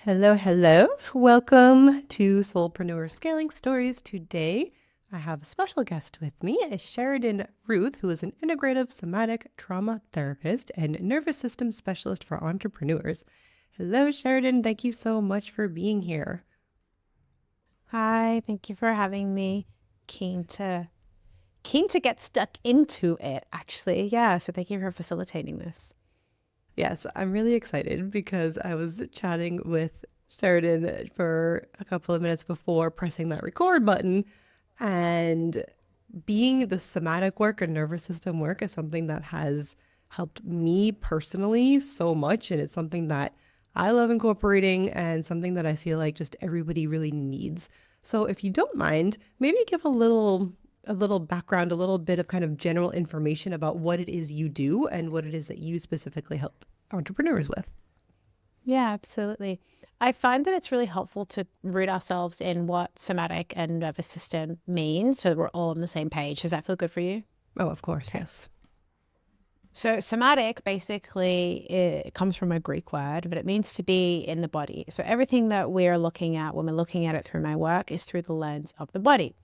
Hello, hello. Welcome to Soulpreneur Scaling Stories. Today, I have a special guest with me, Sheridan Ruth, who is an integrative somatic trauma therapist and nervous system specialist for entrepreneurs. Hello, Sheridan. Thank you so much for being here. Hi, thank you for having me. Keen to keen to get stuck into it, actually. Yeah, so thank you for facilitating this. Yes, I'm really excited because I was chatting with Sheridan for a couple of minutes before pressing that record button, and being the somatic work and nervous system work is something that has helped me personally so much. And it's something that I love incorporating and something that I feel like just everybody really needs. So if you don't mind, maybe give a little background, a little bit of kind of general information about what it is you do and what it is that you specifically help entrepreneurs with. Yeah, absolutely. I find that it's really helpful to root ourselves in what somatic and nervous system means so that we're all on the same page. Does that feel good for you? Oh, of course, Okay. yes. So somatic basically it comes from a Greek word, but it means to be in the body. So everything that we're looking at when we're looking at it through my work is through the lens of the body.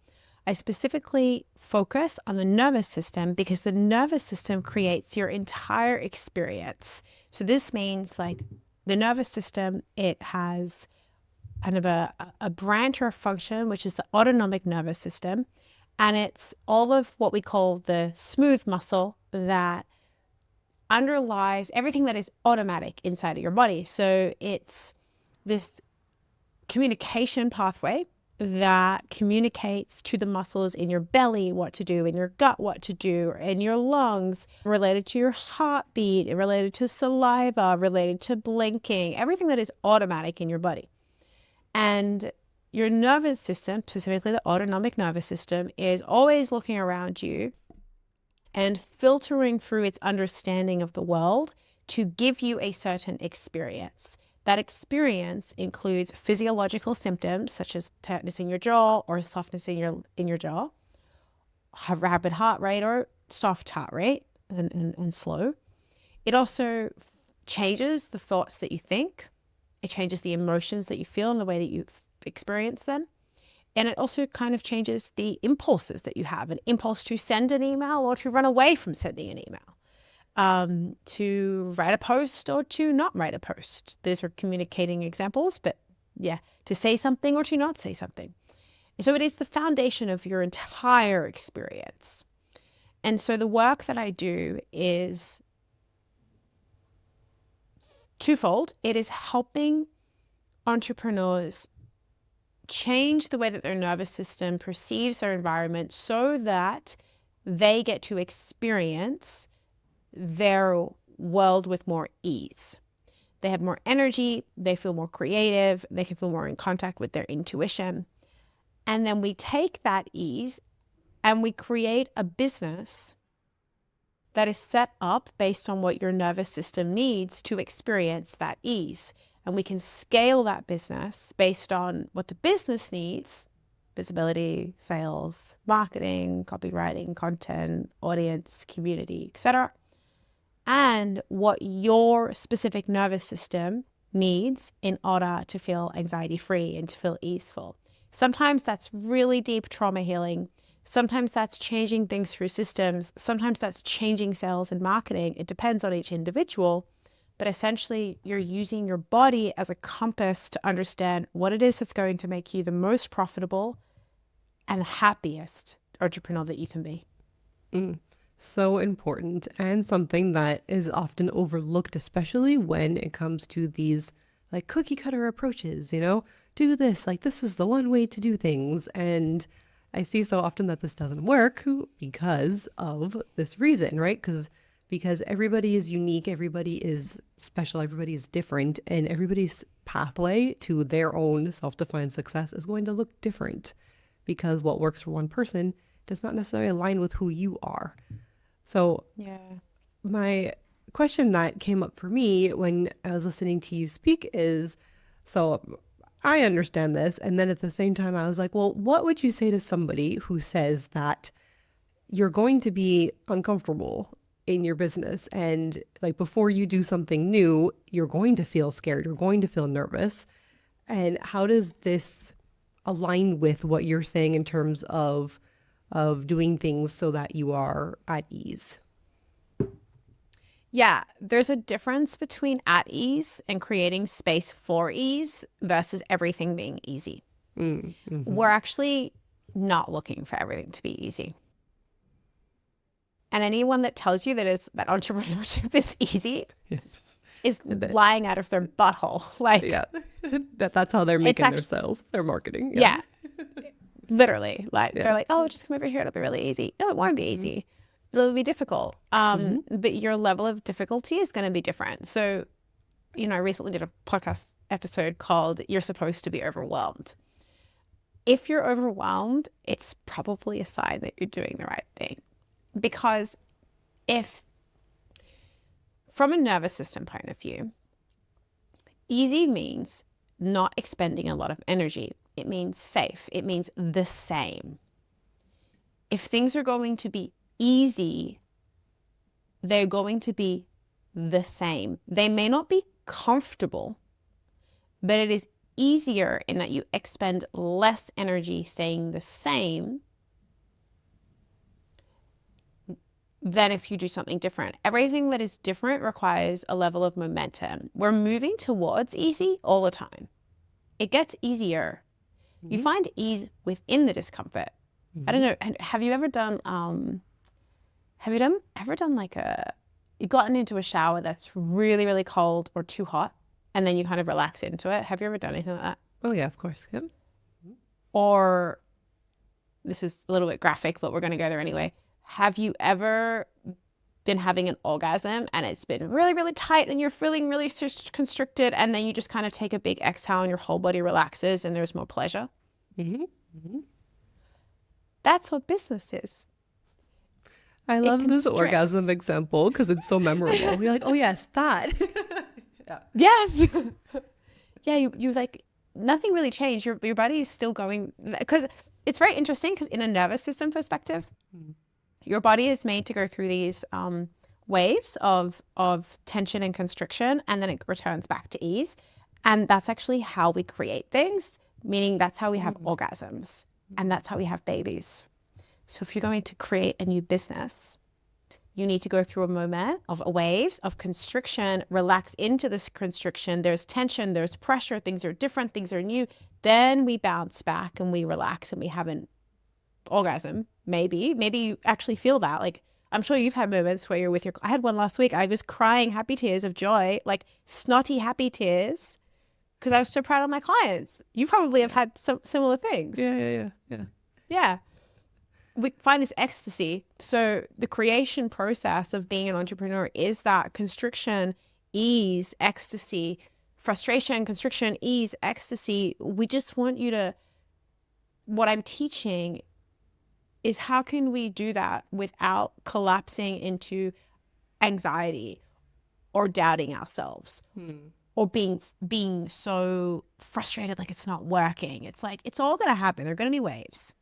I specifically focus on the nervous system because the nervous system creates your entire experience. So this means like the nervous system, it has kind of a branch or a function, which is the autonomic nervous system. And it's all of what we call the smooth muscle that underlies everything that is automatic inside of your body. So it's this communication pathway that communicates to the muscles in your belly what to do, in your gut what to do, in your lungs, related to your heartbeat, related to saliva, related to blinking, everything that is automatic in your body. And your nervous system, specifically the autonomic nervous system, is always looking around you and filtering through its understanding of the world to give you a certain experience. That experience includes physiological symptoms such as tightness in your jaw or softness in your jaw, rapid heart rate or soft heart rate and slow. It also changes the thoughts that you think. It changes the emotions that you feel and the way that you experience them. And it also kind of changes the impulses that you have, an impulse to send an email or to run away from sending an email, to write a post or to not write a post. These are communicating examples, but yeah, to say something or to not say something. So it is the foundation of your entire experience. And so the work that I do is twofold. It is helping entrepreneurs change the way that their nervous system perceives their environment so that they get to experience their world with more ease. They have more energy, they feel more creative, they can feel more in contact with their intuition. And then we take that ease and we create a business that is set up based on what your nervous system needs to experience that ease. And we can scale that business based on what the business needs: visibility, sales, marketing, copywriting, content, audience, community, etc. And what your specific nervous system needs in order to feel anxiety free and to feel easeful. Sometimes that's really deep trauma healing. Sometimes that's changing things through systems. Sometimes that's changing sales and marketing. It depends on each individual. But essentially, you're using your body as a compass to understand what it is that's going to make you the most profitable and happiest entrepreneur that you can be. Mm. So important, and something that is often overlooked, especially when it comes to these like cookie cutter approaches, do this, like this is the one way to do things. And I see so often that this doesn't work because of this reason, right? Because everybody is unique, everybody is special, everybody is different, and everybody's pathway to their own self-defined success is going to look different because what works for one person does not necessarily align with who you are. So, Yeah. my question that came up for me when I was listening to you speak is, so I understand this. And then at the same time, I was like, well, what would you say to somebody who says that you're going to be uncomfortable in your business? And like before you do something new, you're going to feel scared, you're going to feel nervous. And how does this align with what you're saying in terms of doing things so that you are at ease? Yeah, there's a difference between at ease and creating space for ease versus everything being easy. We're actually not looking for everything to be easy. And anyone that tells you that entrepreneurship is easy is lying out of their butthole. Like, Yeah, that's how they're making their sales, their marketing. Yeah, literally. Like, they're like, oh, just come over here. It'll be really easy. No, it won't be easy. It'll be difficult. But your level of difficulty is going to be different. So, I recently did a podcast episode called You're Supposed to Be Overwhelmed. If you're overwhelmed, it's probably a sign that you're doing the right thing. Because if, from a nervous system point of view, easy means not expending a lot of energy. It means safe. It means the same. If things are going to be easy, they're going to be the same. They may not be comfortable, but it is easier in that you expend less energy staying the same than if you do something different. Everything that is different requires a level of momentum. We're moving towards easy all the time. It gets easier. You find ease within the discomfort. I don't know. Have you ever done you've gotten into a shower that's really, really cold or too hot, and then you kind of relax into it? Have you ever done anything like that? Oh yeah, of course. Yep. Or, this is a little bit graphic, but we're going to go there anyway. Have you ever been having an orgasm and it's been really, really tight and you're feeling really constricted, and then you just kind of take a big exhale and your whole body relaxes and there's more pleasure? That's what business is. I love this orgasm example because it's so memorable. You're like, oh yes, that. Yes. Yeah, you like, nothing really changed. Your body is still going, because it's very interesting, because in a nervous system perspective, your body is made to go through these waves of tension and constriction, and then it returns back to ease. And that's actually how we create things, meaning that's how we have orgasms, and that's how we have babies. So if you're going to create a new business, you need to go through a moment of waves of constriction, relax into this constriction. There's tension, there's pressure, things are different, things are new. Then we bounce back and we relax and we have an orgasm. Maybe you actually feel that. Like, I'm sure you've had moments where you're with I had one last week. I was crying happy tears of joy, like snotty happy tears, because I was so proud of my clients. You probably have had some similar things. Yeah. We find this ecstasy. So the creation process of being an entrepreneur is that constriction, ease, ecstasy, frustration, constriction, ease, ecstasy. We just want you to, what I'm teaching is how can we do that without collapsing into anxiety or doubting ourselves or being so frustrated like it's not working. It's like, it's all going to happen. There are going to be waves.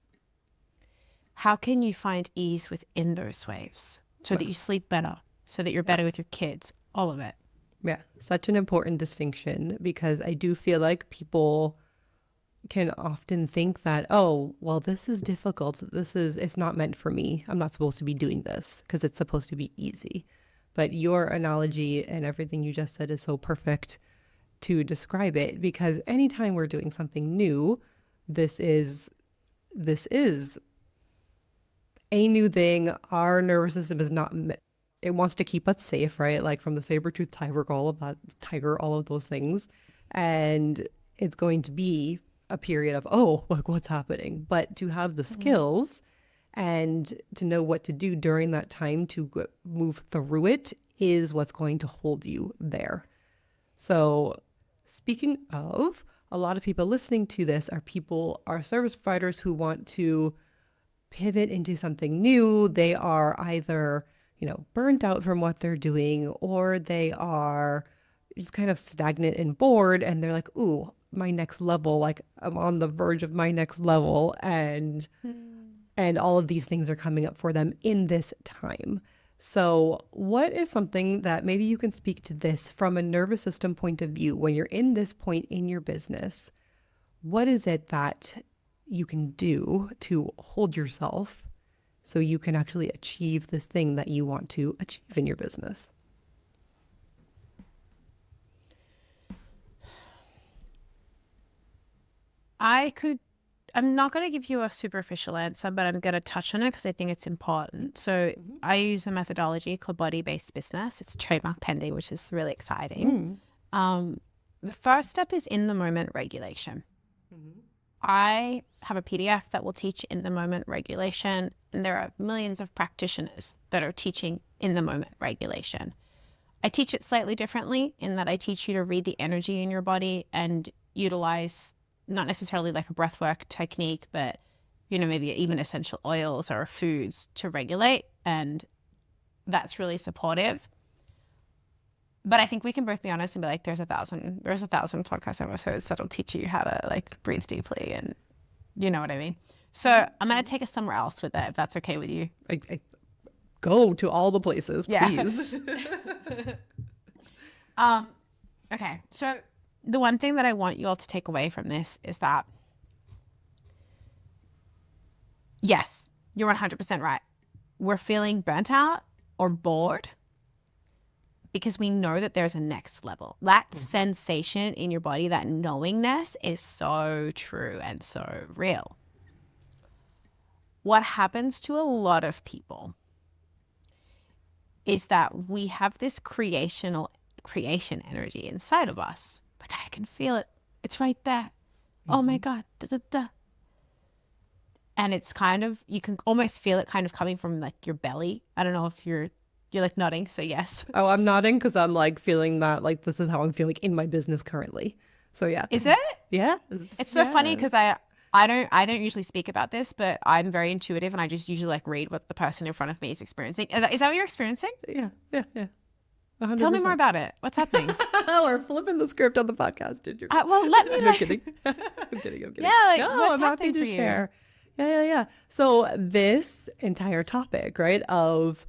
How can you find ease within those waves so that you sleep better, so that you're better with your kids, all of it? Yeah, such an important distinction, because I do feel like people can often think that, oh, well, this is difficult. It's not meant for me. I'm not supposed to be doing this because it's supposed to be easy. But your analogy and everything you just said is so perfect to describe it, because anytime we're doing something new, this is a new thing. Our nervous system is not, it wants to keep us safe, right? Like from the saber-toothed tiger, all of those things. And it's going to be a period of, oh, like what's happening? But to have the skills and to know what to do during that time to move through it is what's going to hold you there. So speaking of, a lot of people listening to this are service providers who want to pivot into something new. They are either, burnt out from what they're doing, or they are just kind of stagnant and bored, and they're like, ooh, my next level, like I'm on the verge of my next level, and all of these things are coming up for them in this time. So, what is something that maybe you can speak to this from a nervous system point of view when you're in this point in your business? What is it that you can do to hold yourself so you can actually achieve this thing that you want to achieve in your business? I'm not going to give you a superficial answer, but I'm going to touch on it because I think it's important. So Mm-hmm. I use a methodology called body-based business. It's trademark pending, which is really exciting. Mm. The first step is in the moment regulation. Mm-hmm. I have a PDF that will teach in the moment regulation, and there are millions of practitioners that are teaching in the moment regulation. I teach it slightly differently in that I teach you to read the energy in your body and utilize not necessarily like a breathwork technique, but maybe even essential oils or foods to regulate, and that's really supportive. But I think we can both be honest and be like, there's a thousand podcast episodes that'll teach you how to like breathe deeply, and you know what I mean. So I'm gonna take us somewhere else with that, if that's okay with you. I go to all the places, Yeah. please. Okay. So the one thing that I want you all to take away from this is that, yes, you're 100% right. We're feeling burnt out or bored because we know that there's a next level. That sensation in your body, that knowingness is so true and so real. What happens to a lot of people is that we have this creation energy inside of us. Like, I can feel it. It's right there. Oh my God. Da, da, da. And it's kind of, you can almost feel it kind of coming from like your belly. I don't know if you're like nodding, so yes. Oh, I'm nodding because I'm like feeling that like this is how I'm feeling in my business currently. So yeah. Is it? Yeah. It's so funny because I don't usually speak about this, but I'm very intuitive and I just usually like read what the person in front of me is experiencing. Is that what you're experiencing? Yeah. Yeah. Yeah. 100%. Tell me more about it. What's happening? We're flipping the script on the podcast, did you? Well, let me I'm like, kidding. I'm kidding. I'm kidding. yeah, like No, what's I'm happy happening to for you? share. Yeah. So this entire topic, right, of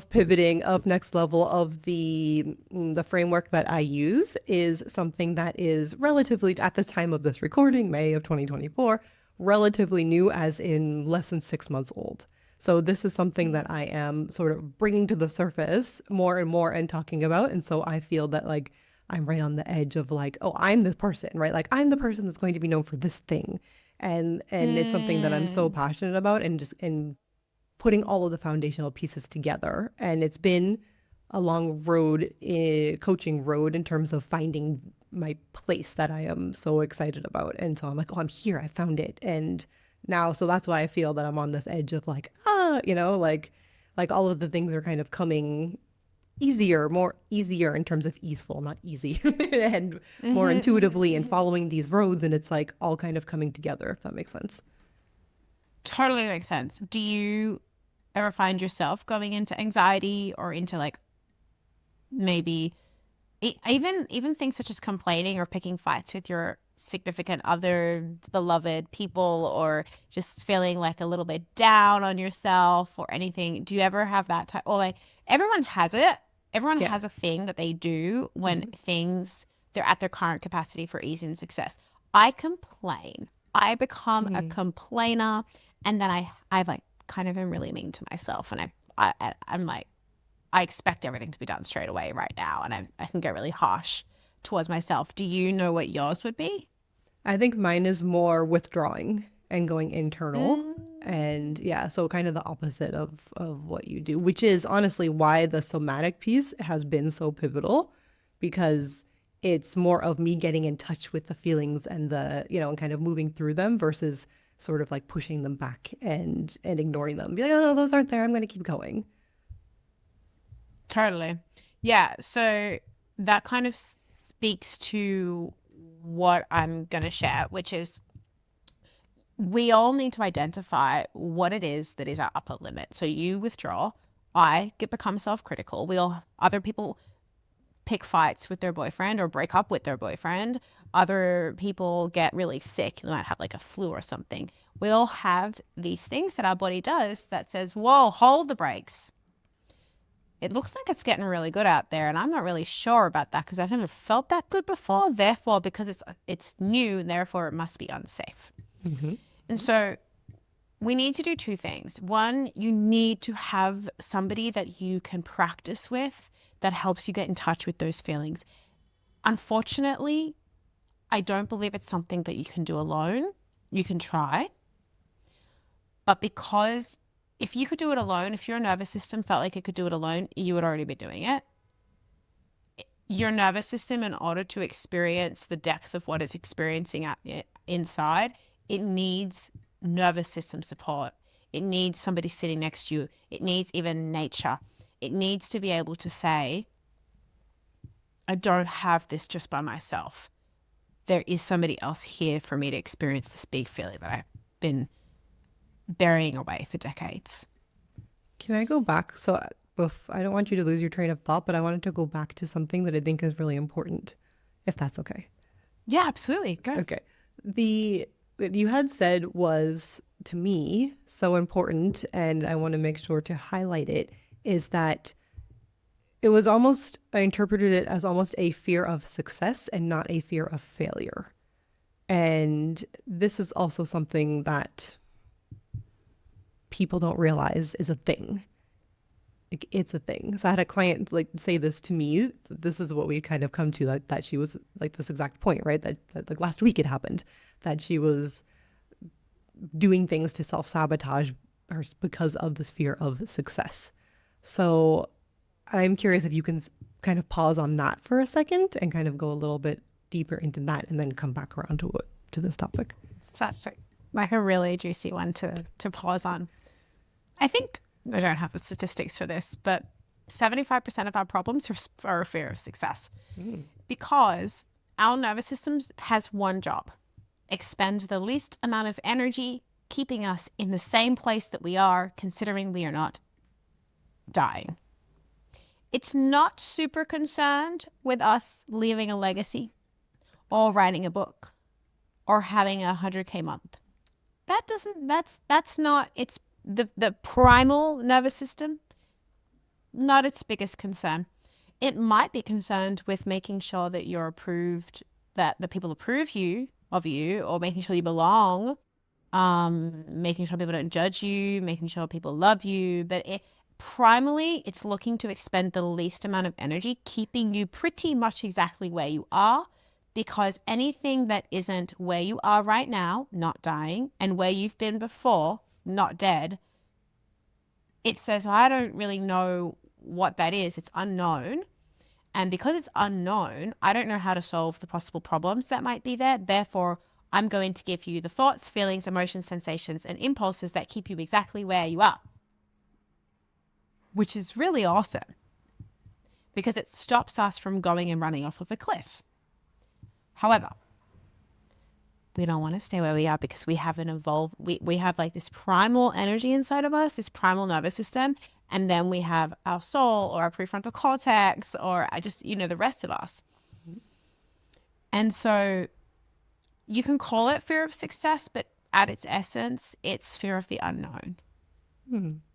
pivoting, of next level, of the framework that I use is something that is relatively, at the time of this recording, May of 2024, relatively new, as in less than 6 months old. So this is something that I am sort of bringing to the surface more and more and talking about. And so I feel that like I'm right on the edge of like, oh, I'm the person, right? Like I'm the person that's going to be known for this thing. And it's something that I'm so passionate about, and putting all of the foundational pieces together. And it's been a long road, coaching road, in terms of finding my place that I am so excited about. And so I'm like, oh, I'm here. I found it. And now, so that's why I feel that I'm on this edge of like, like all of the things are kind of coming easier, more easier in terms of easeful, not easy, and more intuitively, and following these roads. And it's like all kind of coming together, if that makes sense. Totally makes sense. Do you ever find yourself going into anxiety or into like maybe even things such as complaining or picking fights with your significant other, beloved people, or just feeling like a little bit down on yourself or anything? Do you ever have that type? Or like everyone has it. Everyone Yeah. has a thing that they do when they're at their current capacity for ease and success. I complain. I become a complainer, and then I like kind of am really mean to myself, and I'm like, I expect everything to be done straight away right now, and I can get really harsh towards myself. Do you know what yours would be? I think mine is more withdrawing and going internal. Mm. And yeah, so kind of the opposite of what you do, which is honestly why the somatic piece has been so pivotal, because it's more of me getting in touch with the feelings and and kind of moving through them versus sort of like pushing them back and ignoring them. Be like, oh, no, those aren't there. I'm going to keep going. Totally. Yeah. So that kind of speaks to what I'm going to share, which is we all need to identify what it is that is our upper limit. So you withdraw. Become self-critical. Other people pick fights with their boyfriend or break up with their boyfriend. Other people get really sick. They might have like a flu or something. We all have these things that our body does that says, whoa, hold the brakes. it looks like it's getting really good out there, and I'm not really sure about that because I've never felt that good before. Therefore, because it's new, therefore it must be unsafe. Mm-hmm. And so we need to do two things. One, you need to have somebody that you can practice with that helps you get in touch with those feelings. Unfortunately, I don't believe it's something that you can do alone. You can try, but because if you could do it alone, if your nervous system felt like it could do it alone, you would already be doing it. Your nervous system, in order to experience the depth of what it's experiencing inside, it needs nervous system support. It needs somebody sitting next to you. It needs even nature. It needs to be able to say, I don't have this just by myself. There is somebody else here for me to experience this big feeling that I've been burying away for decades. Can I go back? So I don't want you to lose your train of thought, but I wanted to go back to something that I think is really important, if that's okay. Yeah, absolutely. Go. Okay. What you had said was, to me, so important, and I want to make sure to highlight it, is that it was almost, I interpreted it as almost a fear of success and not a fear of failure. And this is also something that people don't realize is a thing. Like, it's a thing. So I had a client like say this to me. This is what we kind of come to, that she was like this exact point, right? That like last week it happened, that she was doing things to self-sabotage her because of this fear of success. So I'm curious if you can kind of pause on that for a second and kind of go a little bit deeper into that and then come back around to this topic. Such like a really juicy one to pause on. I think I don't have the statistics for this, but 75% of our problems are a fear of success because our nervous system has one job: expend the least amount of energy, keeping us in the same place that we are, considering we are not dying. It's not super concerned with us leaving a legacy or writing a book or having a 100K month. That's not its the primal nervous system, not its biggest concern. It might be concerned with making sure that you're approved, that the people approve of you, or making sure you belong, making sure people don't judge you, making sure people love you. But primarily, it's looking to expend the least amount of energy, keeping you pretty much exactly where you are, because anything that isn't where you are right now, not dying, and where you've been before, not dead, it says, well, I don't really know what that is. It's unknown. And because it's unknown, I don't know how to solve the possible problems that might be there. Therefore, I'm going to give you the thoughts, feelings, emotions, sensations, and impulses that keep you exactly where you are, which is really awesome because it stops us from going and running off of a cliff. However, we don't want to stay where we are because we haven't evolved. We have like this primal energy inside of us, this primal nervous system. And then we have our soul or our prefrontal cortex or the rest of us. And so you can call it fear of success, but at its essence, it's fear of the unknown.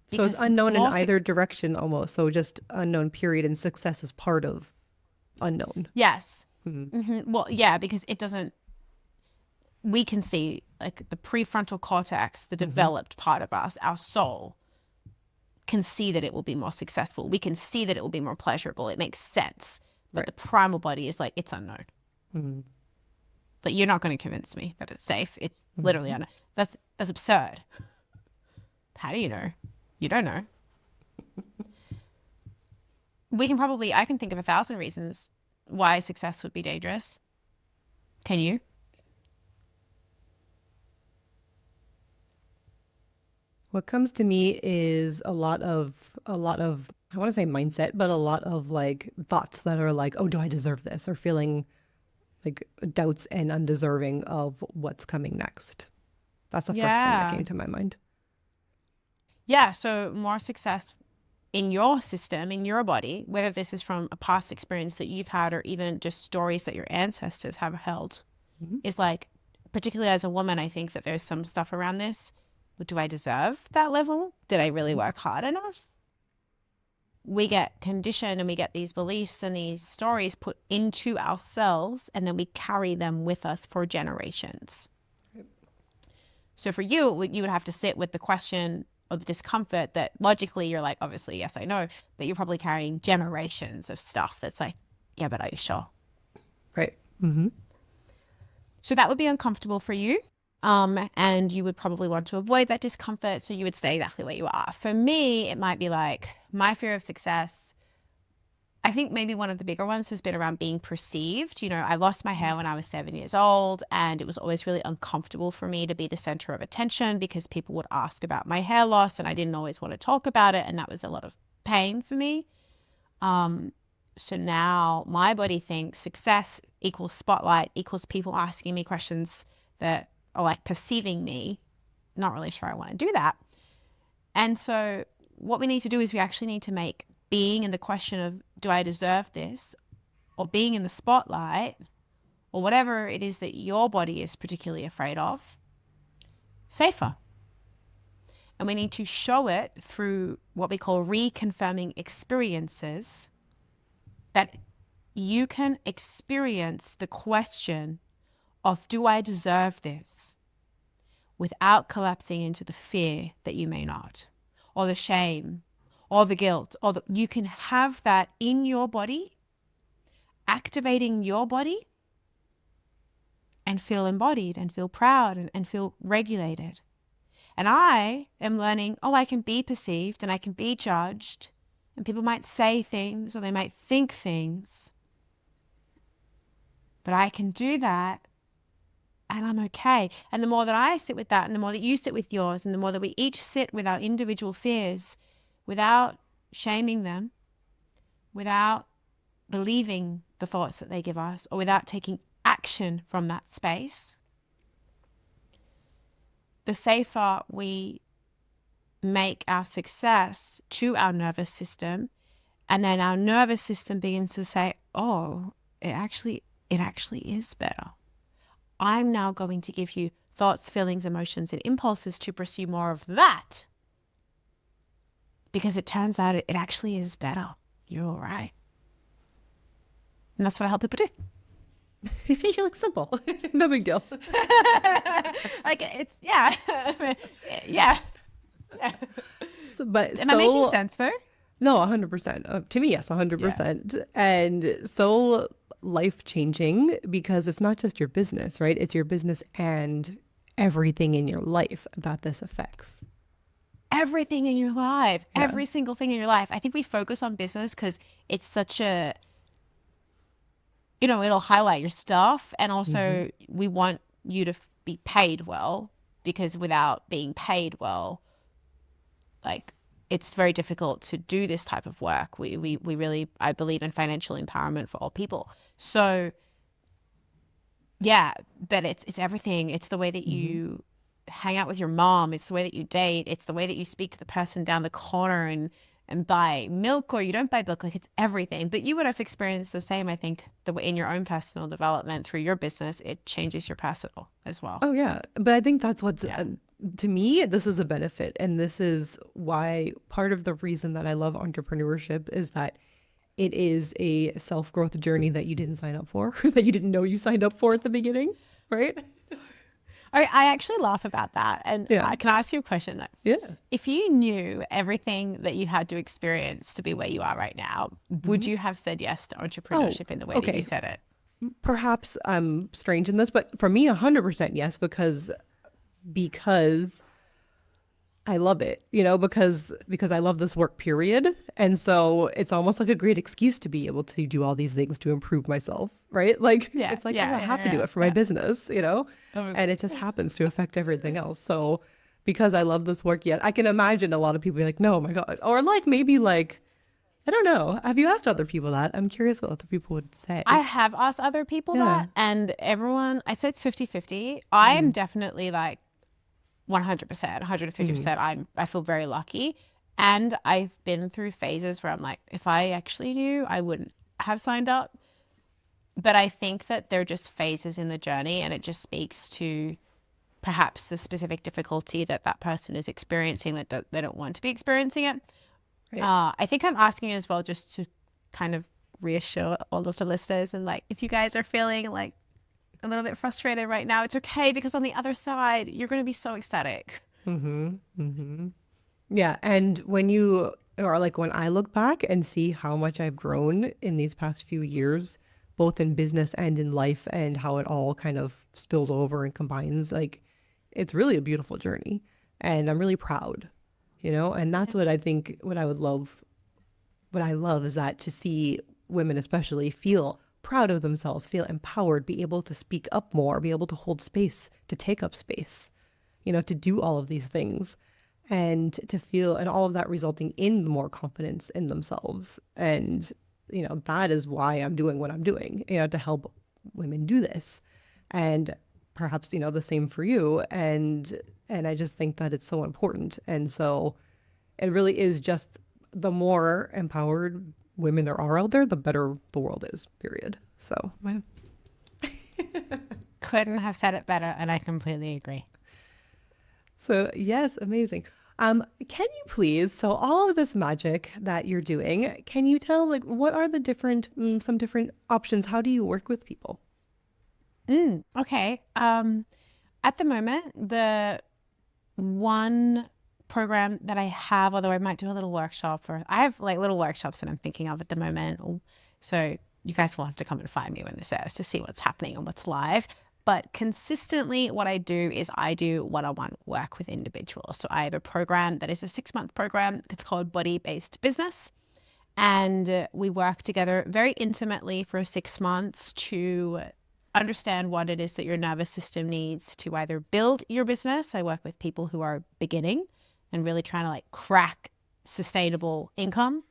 So it's unknown in either direction almost. So just unknown period, and success is part of unknown. Yes. Well, yeah, because it doesn't, we can see like the prefrontal cortex, the developed part of us, our soul, can see that it will be more successful. We can see that it will be more pleasurable. It makes sense. But the primal body is like, it's unknown. But you're not going to convince me that it's safe. It's literally unknown. That's absurd. How do you know? You don't know. I can think of 1,000 reasons why success would be dangerous. Can you? What comes to me is a lot of I want to say mindset, but a lot of like thoughts that are like, oh, do I deserve this? Or feeling like doubts and undeserving of what's coming next. That's the first thing that came to my mind. Yeah, so more success in your system, in your body, whether this is from a past experience that you've had or even just stories that your ancestors have held, is like, particularly as a woman, I think that there's some stuff around this. Do I deserve that level? Did I really work hard enough? we get conditioned and we get these beliefs and these stories put into ourselves, and then we carry them with us for generations. So for you, you would have to sit with the question or the discomfort that logically you're like, obviously, yes, I know, but you're probably carrying generations of stuff that's like, yeah, but are you sure? Right. Mm-hmm. So that would be uncomfortable for you. And you would probably want to avoid that discomfort. So you would stay exactly where you are. For me, it might be like my fear of success. I think maybe one of the bigger ones has been around being perceived. You know, I lost my hair when I was 7 years old, and it was always really uncomfortable for me to be the center of attention because people would ask about my hair loss and I didn't always want to talk about it. And that was a lot of pain for me. So now my body thinks success equals spotlight equals people asking me questions that are like perceiving me. Not really sure I want to do that. And so what we need to do is we actually need to make being in the question of, do I deserve this? Or being in the spotlight, or whatever it is that your body is particularly afraid of, safer. And we need to show it through what we call reconfirming experiences, that you can experience the question of, do I deserve this? Without collapsing into the fear that you may not, or the shame, or the guilt, you can have that in your body, activating your body, and feel embodied and feel proud and feel regulated. And I am learning, I can be perceived and I can be judged, and people might say things or they might think things, but I can do that and I'm okay. And the more that I sit with that, and the more that you sit with yours, and the more that we each sit with our individual fears without shaming them, without believing the thoughts that they give us, or without taking action from that space, the safer we make our success to our nervous system. And then our nervous system begins to say, oh, it actually is better. I'm now going to give you thoughts, feelings, emotions, and impulses to pursue more of that, because it turns out it actually is better. You're all right. And that's what I help people do. You look simple. No big deal. Like it's, yeah. Yeah. But Am I making sense though? No, 100%. To me, yes, 100%. Yeah. And so life-changing, because it's not just your business, right? It's your business and everything in your life that this affects. Everything in your life, every single thing in your life. I think we focus on business because it's such a, it'll highlight your stuff. And also we want you to be paid well, because without being paid well, like, it's very difficult to do this type of work. We really, I believe in financial empowerment for all people. So yeah, but it's everything. It's the way that you hang out with your mom. It's the way that you date. It's the way that you speak to the person down the corner and buy milk, or you don't buy milk. Like, it's everything. But you would have experienced the same, I think, the way in your own personal development through your business, it changes your personal as well. Oh yeah. But I think that's what's, to me, this is a benefit. And this is why part of the reason that I love entrepreneurship is that it is a self-growth journey that you didn't sign up for, that you didn't know you signed up for at the beginning, right? I actually laugh about that. And can I ask you a question though? Yeah. If you knew everything that you had to experience to be where you are right now, would you have said yes to entrepreneurship in the way that you said it? Perhaps I'm strange in this, but for me, 100% yes, because I love it, because I love this work, period. And so it's almost like a great excuse to be able to do all these things to improve myself, right? Like, it's like, I have to do it for my business, and it just happens to affect everything else. So because I love this work, I can imagine a lot of people be like, no, oh my God. Or like, maybe like, I don't know. Have you asked other people that? I'm curious what other people would say. I have asked other people that, and everyone, I say it's 50-50. I am definitely like 100%, 150%. I feel very lucky. And I've been through phases where I'm like, if I actually knew, I wouldn't have signed up. But I think that they're just phases in the journey, and it just speaks to perhaps the specific difficulty that person is experiencing, that they don't want to be experiencing it. Right. I think I'm asking as well just to kind of reassure all of the listeners, and like if you guys are feeling like a little bit frustrated right now, it's okay, because on the other side, you're going to be so ecstatic. Mm-hmm. Mm-hmm. Yeah. And when you, or like when I look back and see how much I've grown in these past few years, both in business and in life, and how it all kind of spills over and combines, like it's really a beautiful journey. And I'm really proud, and that's what I think, what I love is that to see women especially feel proud of themselves, feel empowered, be able to speak up more, be able to hold space, to take up space, to do all of these things and to feel, and all of that resulting in more confidence in themselves. And, that is why I'm doing what I'm doing, to help women do this. And perhaps, the same for you. And I just think that it's so important. And so it really is just the more empowered women there are out there, the better the world is, period. So, yeah. Couldn't have said it better, and I completely agree. So yes, amazing. Can you please, so all of this magic that you're doing, can you tell like what are the different, some different options? How do you work with people? Okay. At the moment, the one program that I have, although I might do a little workshop, or I have like little workshops that I'm thinking of at the moment. So you guys will have to come and find me when this airs to see what's happening and what's live. But consistently, what I do is I do one-on-one work with individuals. So I have a program that is a 6-month program. It's called Body-Based Business. And we work together very intimately for 6 months to understand what it is that your nervous system needs to either build your business. I work with people who are beginning and really trying to like crack sustainable income,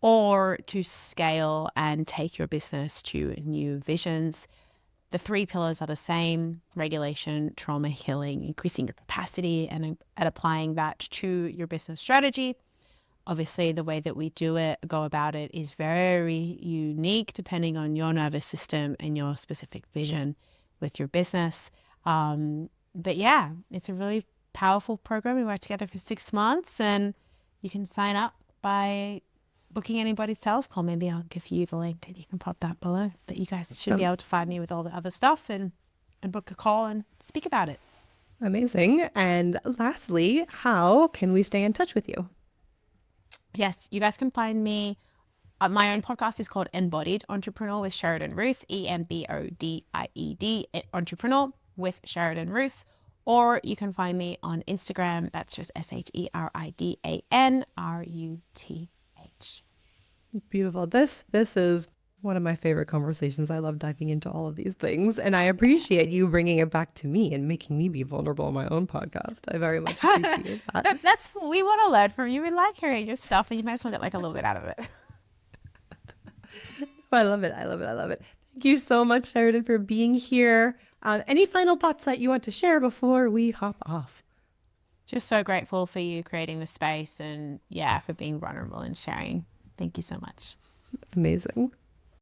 or to scale and take your business to new visions. The 3 pillars are the same: regulation, trauma healing, increasing your capacity, and applying that to your business strategy. Obviously, the way that we go about it is very unique depending on your nervous system and your specific vision with your business. But yeah, it's a really powerful program. We work together for 6 months, and you can sign up by booking anybody's sales call. Maybe I'll give you the link and you can pop that below. But you guys should be able to find me with all the other stuff and book a call and speak about it. Amazing. And lastly, how can we stay in touch with you? Yes, you guys can find me. My own podcast is called Embodied Entrepreneur with Sheridan Ruth, Embodied Entrepreneur with Sheridan Ruth. Or you can find me on Instagram. That's just SHERIDANRUTH. Beautiful. This is one of my favorite conversations. I love diving into all of these things, and I appreciate you bringing it back to me and making me be vulnerable on my own podcast. I very much appreciate that. That's what we want to learn from you. We like hearing your stuff, and you might as well get like a little bit out of it. I love it. I love it. I love it. Thank you so much, Sheridan, for being here. Any final thoughts that you want to share before we hop off? Just so grateful for you creating the space, and yeah, for being vulnerable and sharing. Thank you so much. Amazing.